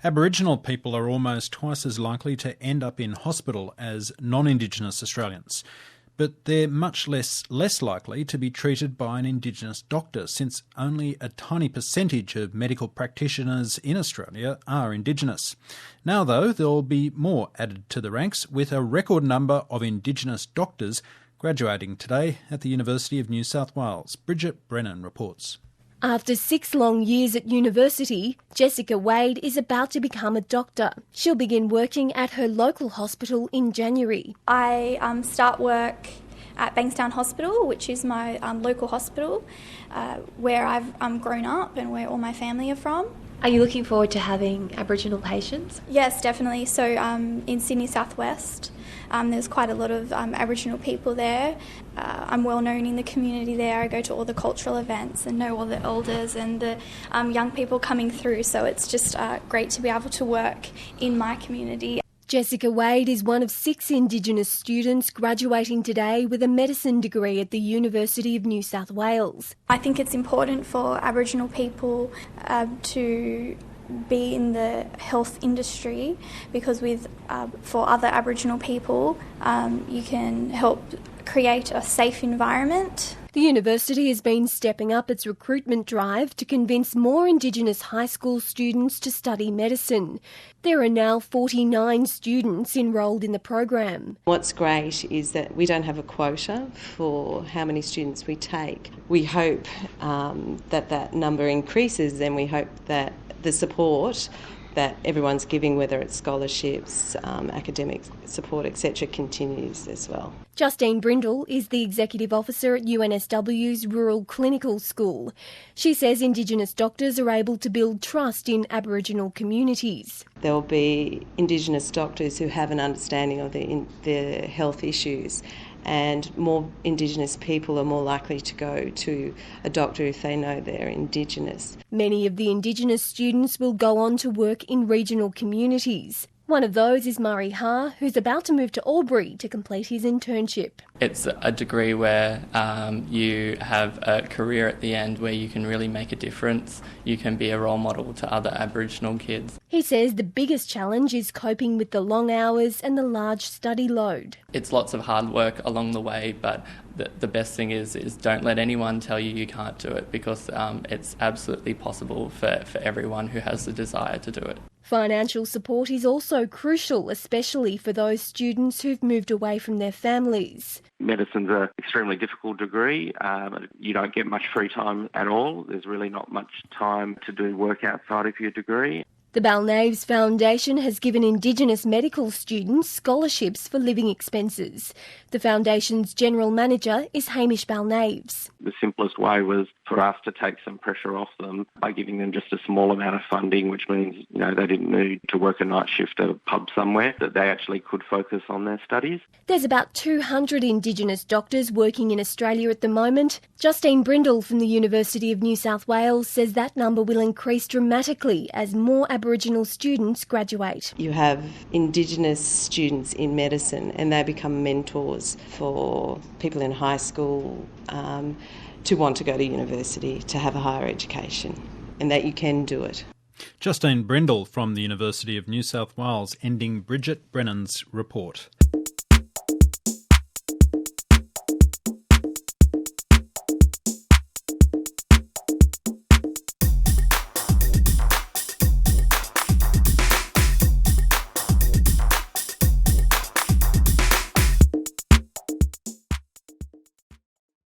Aboriginal people are almost twice as likely to end up in hospital as non-Indigenous Australians. But they're much less likely to be treated by an Indigenous doctor, since only a tiny percentage of medical practitioners in Australia are Indigenous. Now, though, there'll be more added to the ranks, with a record number of Indigenous doctors graduating today at the University of New South Wales. Bridget Brennan reports. After 6 long years at university, Jessica Wade is about to become a doctor. She'll begin working at her local hospital in January. I start work at Bankstown Hospital, which is my local hospital, where I've grown up and where all my family are from. Are you looking forward to having Aboriginal patients? Yes, definitely. So in Sydney Southwest, there's quite a lot of Aboriginal people there. I'm well known in the community there. I go to all the cultural events and know all the elders and the young people coming through. So it's just great to be able to work in my community. Jessica Wade is one of 6 Indigenous students graduating today with a medicine degree at the University of New South Wales. I think it's important for Aboriginal people to be in the health industry, because for other Aboriginal people you can help create a safe environment. The university has been stepping up its recruitment drive to convince more Indigenous high school students to study medicine. There are now 49 students enrolled in the program. What's great is that we don't have a quota for how many students we take. We hope that number increases, and we hope that the support that everyone's giving, whether it's scholarships, academic support, etc., continues as well. Justine Brindle is the Executive Officer at UNSW's Rural Clinical School. She says Indigenous doctors are able to build trust in Aboriginal communities. There will be Indigenous doctors who have an understanding of their health issues, and more Indigenous people are more likely to go to a doctor if they know they're Indigenous. Many of the Indigenous students will go on to work in regional communities. One of those is Haar, who's about to move to Albury to complete his internship. It's a degree where you have a career at the end where you can really make a difference. You can be a role model to other Aboriginal kids. He says the biggest challenge is coping with the long hours and the large study load. It's lots of hard work along the way, but the best thing is don't let anyone tell you can't do it, because it's absolutely possible for everyone who has the desire to do it. Financial support is also crucial, especially for those students who've moved away from their families. Medicine's an extremely difficult degree. You don't get much free time at all. There's really not much time to do work outside of your degree. The Balnaves Foundation has given Indigenous medical students scholarships for living expenses. The foundation's general manager is Hamish Balnaves. The simplest way was for us to take some pressure off them by giving them just a small amount of funding, which means they didn't need to work a night shift at a pub somewhere, that they actually could focus on their studies. There's about 200 Indigenous doctors working in Australia at the moment. Justine Brindle from the University of New South Wales says that number will increase dramatically as more Aboriginal students graduate. You have Indigenous students in medicine, and they become mentors for people in high school to want to go to university, to have a higher education, and that you can do it. Justine Brindle from the University of New South Wales, ending Bridget Brennan's report.